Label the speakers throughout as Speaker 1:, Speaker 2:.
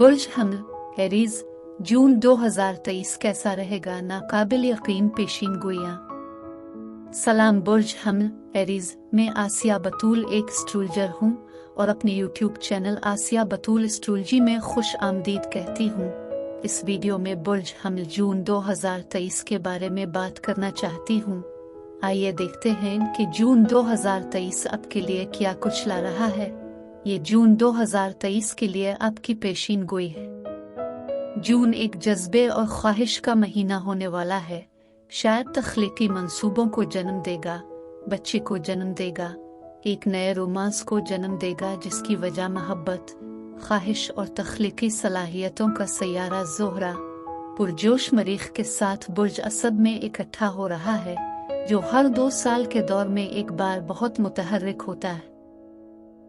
Speaker 1: बुर्ज हमल एरीज जून 2023 कैसा रहेगा? नाकाबिल यकीन पेशीन गोइयां। सलाम बुर्ज हमल एरीज, मैं आसिया बतूल एक एस्ट्रोलॉजर हूँ और अपने यूट्यूब चैनल आसिया बतूल एस्ट्रोलॉजी में खुश आमदीद कहती हूँ। इस वीडियो में बुर्ज हमल जून 2023 के बारे में बात करना चाहती हूँ। आइए देखते हैं कि जून 2023 आपके लिए क्या कुछ ला रहा है। ये जून 2023 के लिए आपकी पेशीन गोई है। जून एक जज्बे और ख्वाहिश का महीना होने वाला है। शायद तख्लीकी मंसूबों को जन्म देगा, बच्चे को जन्म देगा, एक नए रोमांस को जन्म देगा जिसकी वजह मोहब्बत, ख्वाहिश और तख्लीकी सलाहियतों का सैयारा ज़ोहरा पुरजोश मरीख के साथ बुर्ज असद में इकट्ठा हो रहा है, जो हर 2 साल के दौर में एक बार बहुत मुतहर्रिक होता है।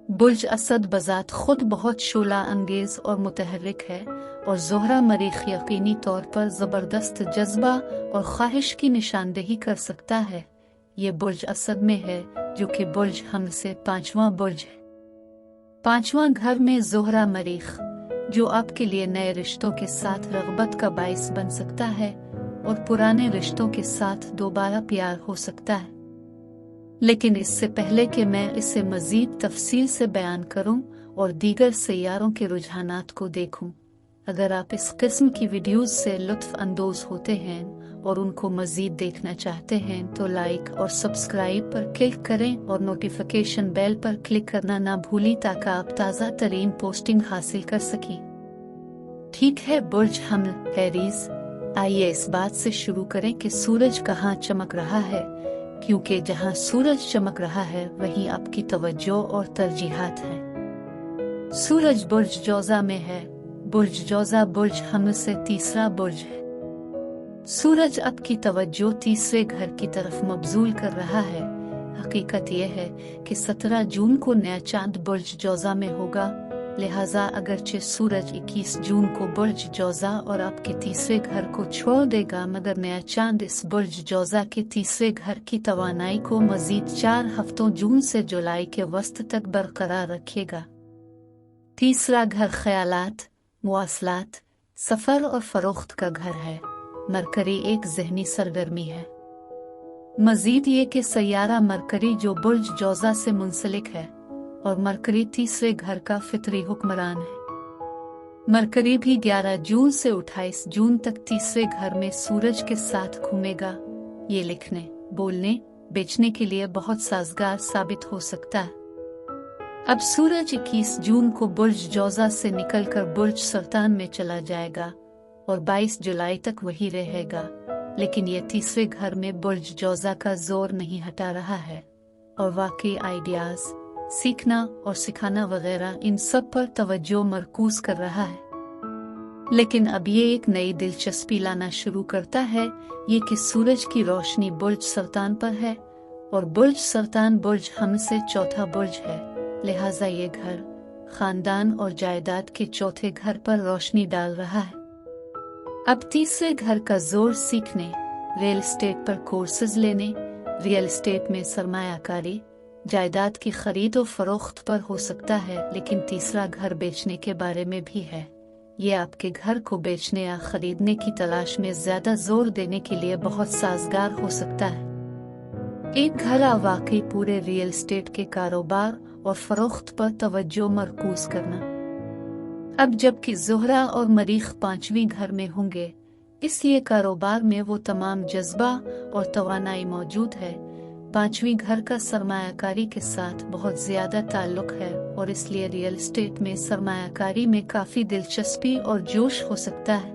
Speaker 1: बुर्ज असद बजात खुद बहुत शोला अंगेज और मुतहर्रिक है और ज़ोहरा मरीख यकीनी तौर पर ज़बरदस्त जज्बा और ख्वाहिश की निशानदेही कर सकता है। ये बुर्ज असद में है जो कि बुर्ज हमल से 5वां बुर्ज है। 5वां घर में ज़ोहरा मरीख, जो आपके लिए नए रिश्तों के साथ रग़बत का बाइस बन सकता है और पुराने रिश्तों के साथ दोबारा प्यार हो सकता है। लेकिन इससे पहले कि मैं इसे मज़ीद तफसील से बयान करूं और दीगर सैयारों के रुझानात को देखूं, अगर आप इस किस्म की वीडियोस से लुत्फ़ अंदोज़ होते हैं और उनको मज़ीद देखना चाहते हैं तो लाइक और सब्सक्राइब पर क्लिक करें और नोटिफिकेशन बेल पर क्लिक करना ना भूलें ताकि आप ताज़ा तरीन पोस्टिंग हासिल कर सकें। ठीक है बुर्ज हमल एरीज, आइए इस बात से शुरू करें कि सूरज कहाँ चमक रहा है, क्योंकि जहां सूरज चमक रहा है वहीं आपकी तवज्जो और तरजीहात हैं। सूरज बुर्ज जौज़ा में है। बुर्ज जौज़ा बुर्ज हमल से 3रा बुर्ज है। सूरज आपकी तवज्जो 3रे घर की तरफ मबजूल कर रहा है। हकीकत यह है कि 17 जून को नया चांद बुर्ज जौज़ा में होगा, लिहाजा अगरचे सूरज 21 जून को बुर्ज जौज़ा और आपके 3रे घर को छोड़ देगा, मगर नया चांद इस बुर्ज जौज़ा के 3रे घर की तवानाई को मजीद 4 हफ्तों जून से जुलाई के वस्त तक बरकरार रखेगा। 3रा घर ख्यालात, मुवासलात, सफ़र और फ़रोख्त का घर है। मरकरी एक ज़हनी सरगर्मी है। मजीद ये कि सैयारा मरकरी जो बुर्ज जौज़ा से मुंसलिक है और मरकरी 3रे घर का फितरी हुक्मरान है। मरकरी भी 11 जून से 28 जून तक 3रे घर में सूरज के साथ घूमेगा। ये लिखने, बोलने, बेचने के लिए बहुत साजगार साबित हो सकता है। अब सूरज 21 जून को बुर्ज जौज़ा से निकलकर बुर्ज सरतान में चला जाएगा और 22 जुलाई तक वही रहेगा, लेकिन यह 3रे घर में बुर्ज जौज़ा का जोर नहीं हटा रहा है और वाकई आइडियाज़, सीखना और सिखाना वगैरह इन सब पर तवज्जो मरकूज कर रहा है। लेकिन अब ये एक नई दिलचस्पी लाना शुरू करता है, ये कि सूरज की रोशनी बुर्ज सरतान पर है और बुर्ज सरतान बुर्ज हमल से 4था बुर्ज है, लिहाजा ये घर खानदान और जायदाद के 4थे घर पर रोशनी डाल रहा है। अब 3रे घर का जोर सीखने, रियल एस्टेट पर कोर्सेज लेने, रियल एस्टेट में सरमायाकारी, जायदाद की खरीद और फरोख्त पर हो सकता है, लेकिन 3रा घर बेचने के बारे में भी है। ये आपके घर को बेचने या खरीदने की तलाश में ज्यादा जोर देने के लिए बहुत साजगार हो सकता है। एक घर वाकई पूरे रियल एस्टेट के कारोबार और फरोख्त पर तवज्जो मरकूज करना। अब जबकि ज़ोहरा और मरीख 5वीं घर में होंगे, इसलिए कारोबार में वो तमाम जज्बा और तवानाई मौजूद है। 5वीं घर का सरमायाकारी के साथ बहुत ज्यादा ताल्लुक है और इसलिए रियल एस्टेट में सरमायाकारी में काफी दिलचस्पी और जोश हो सकता है।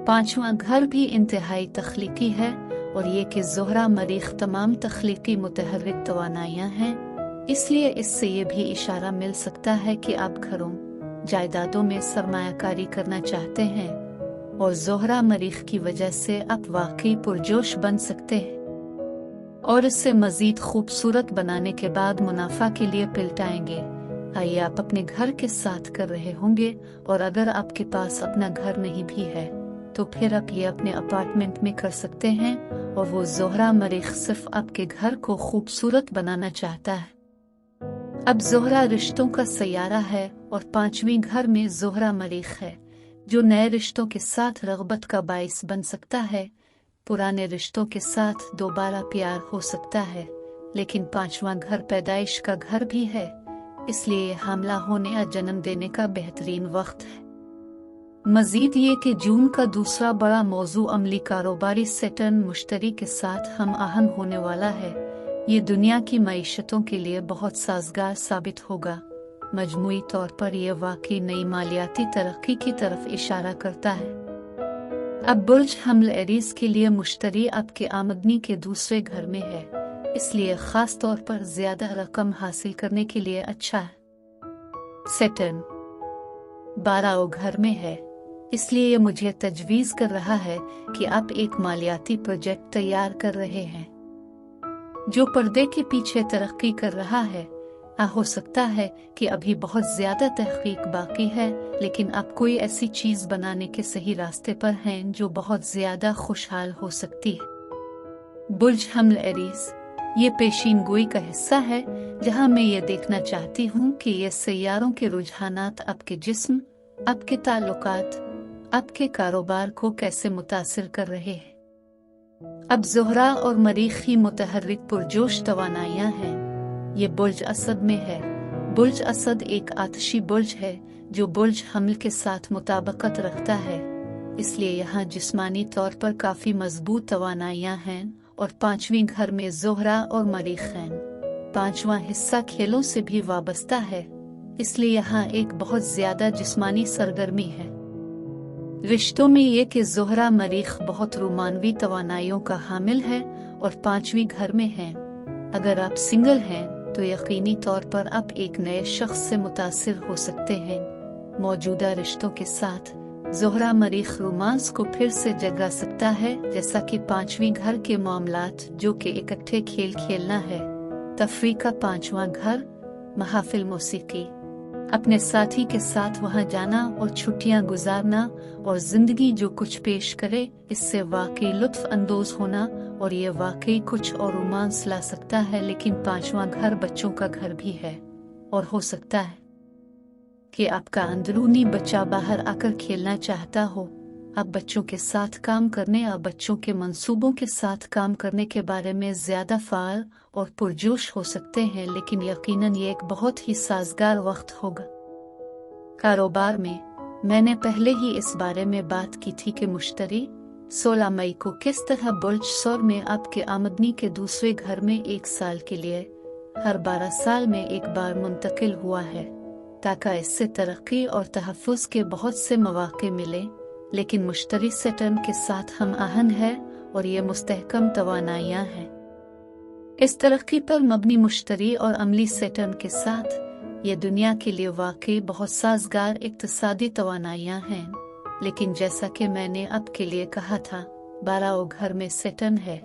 Speaker 1: 5वां घर भी इंतहाई तख्लीकी है और ये कि ज़ोहरा मरीख तमाम तख्लीकी मुतहर्रिक तवानाइयाँ हैं, इसलिए इससे ये भी इशारा मिल सकता है कि आप घरों, जायदादों में सरमायाकारी करना चाहते हैं और ज़ोहरा मरीख की वजह से आप वाकई पुरजोश बन सकते हैं और इससे मजीद खूबसूरत बनाने के बाद मुनाफा के लिए पिलटाएंगे। आइए आप अपने घर के साथ कर रहे होंगे और अगर आपके पास अपना घर नहीं भी है तो फिर आप ये अपने अपार्टमेंट में कर सकते हैं और वो ज़ोहरा मरीख सिर्फ आपके घर को खूबसूरत बनाना चाहता है। अब ज़ोहरा रिश्तों का सैयारा है और 5वें घर में ज़ोहरा मरीख है, जो नए रिश्तों के साथ रग़बत का बाइस बन सकता है। पुराने रिश्तों के साथ दोबारा प्यार हो सकता है, लेकिन 5वां घर पैदाइश का घर भी है, इसलिए हमला होने या जन्म देने का बेहतरीन वक्त है। मजीद ये कि जून का दूसरा बड़ा मौजू अमली कारोबारी सैटर्न मुश्तरी के साथ हम आहंग होने वाला है। ये दुनिया की मईशतों के लिए बहुत साजगार साबित होगा। मजमूई तौर पर यह वाकई नई मालियाती तरक्की की तरफ इशारा करता है। अब बुर्ज हमल एरीज के लिए मुश्तरी अब के आमदनी के दूसरे घर में है, इसलिए खास तौर पर ज्यादा रकम हासिल करने के लिए अच्छा है। सैटर्न 12वें घर में है, इसलिए ये मुझे तजवीज़ कर रहा है कि आप एक मालियाती प्रोजेक्ट तैयार कर रहे हैं जो पर्दे के पीछे तरक्की कर रहा है। हो सकता है कि अभी बहुत ज्यादा तहकीक बाकी है, लेकिन आप कोई ऐसी चीज बनाने के सही रास्ते पर हैं जो बहुत ज्यादा खुशहाल हो सकती है। बुर्ज हमल एरीज ये पेशीन गोई का हिस्सा है, जहां मैं ये देखना चाहती हूँ कि ये सैयारों के रुझानात आपके जिस्म, आपके ताल्लुकात, आपके कारोबार को कैसे मुतासिर कर रहे हैं। अब ज़ोहरा और मरीख ही मुतहर्रिक पुरजोश तवानाइयाँ हैं। ये बुर्ज असद में है। बुर्ज असद एक आतशी बुर्ज है जो बुर्ज हमल के साथ मुताबकत रखता है, इसलिए यहाँ जिस्मानी तौर पर काफी मजबूत तवानाइयाँ हैं और 5वें घर में ज़ोहरा और मरीख हैं। 5वां हिस्सा खेलों से भी वाबस्ता है, इसलिए यहाँ एक बहुत ज्यादा जिस्मानी सरगर्मी है। रिश्तों में ये कि ज़ोहरा मरीख बहुत रोमानवी तवानाइयों का हामिल है और 5वें घर में है। अगर आप सिंगल हैं तो यकीनी तौर पर आप एक नए शख्स से मुतासिर हो सकते हैं। मौजूदा रिश्तों के साथ ज़ोहरा मरीख रोमांस को फिर से जगा सकता है, जैसा कि 5वें घर के मामलात जो कि इकट्ठे खेल खेलना है, तफरी का 5वां घर, महफिल मौसीकी, अपने साथी के साथ वहां जाना और छुट्टियां गुजारना और जिंदगी जो कुछ पेश करे इससे वाकई लुत्फ अंदोज होना, और ये वाकई कुछ और रोमांस ला सकता है। लेकिन 5वां घर बच्चों का घर भी है और हो सकता है कि आपका अंदरूनी बच्चा बाहर आकर खेलना चाहता हो। आप बच्चों के साथ काम करने और बच्चों के मंसूबों के साथ काम करने के बारे में ज्यादा फाल और पुरजोश हो सकते हैं, लेकिन यकीनन ये एक बहुत ही साजगार वक्त होगा। कारोबार में मैंने पहले ही इस बारे में बात की थी कि मुश्तरी 16 मई को किस तरह बुर्ज सौर में आपके आमदनी के दूसरे घर में 1 साल के लिए हर 12 साल में एक बार मुंतकिल हुआ है, ताकि इससे तरक्की और तहफ़्फ़ुज़ के बहुत से मौक़े मिले। लेकिन मुश्तरी सैटर्न के साथ हम आहंग है और ये मुस्तहकम तवानाइयाँ हैं। इस तरक्की पर मबनी मुश्तरी और अमली सैटर्न के साथ ये दुनिया के लिए वाकई बहुत साजगार इक्तिसादी तवानाइयाँ हैं। लेकिन जैसा कि मैंने अब के लिए कहा था, 12वें घर में सैटर्न है,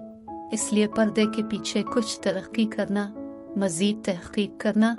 Speaker 1: इसलिए पर्दे के पीछे कुछ तरक्की करना, मजीद तहकीक करना,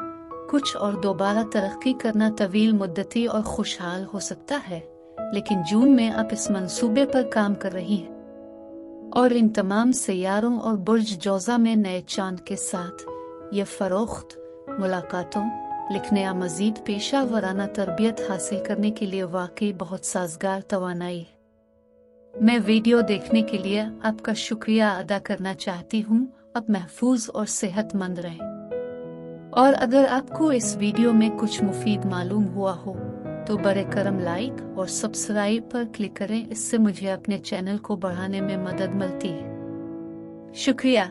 Speaker 1: कुछ और दोबारा तरक्की करना तवील मुद्दती और खुशहाल हो सकता है। लेकिन जून में आप इस मंसूबे पर काम कर रही हैं और इन तमाम सैयारों और बुर्ज जौज़ा में नए चांद के साथ ये फरोख्त, मुलाकातों, लिखने या मजीद पेशा वराना तरबियत हासिल करने के लिए वाकई बहुत साजगार तवानाई है। मैं वीडियो देखने के लिए आपका शुक्रिया अदा करना चाहती हूँ। आप महफूज और सेहतमंद रहें। और अगर आपको इस वीडियो में कुछ मुफीद मालूम हुआ हो तो बरे करम लाइक और सब्सक्राइब पर क्लिक करें, इससे मुझे अपने चैनल को बढ़ाने में मदद मिलती है। शुक्रिया।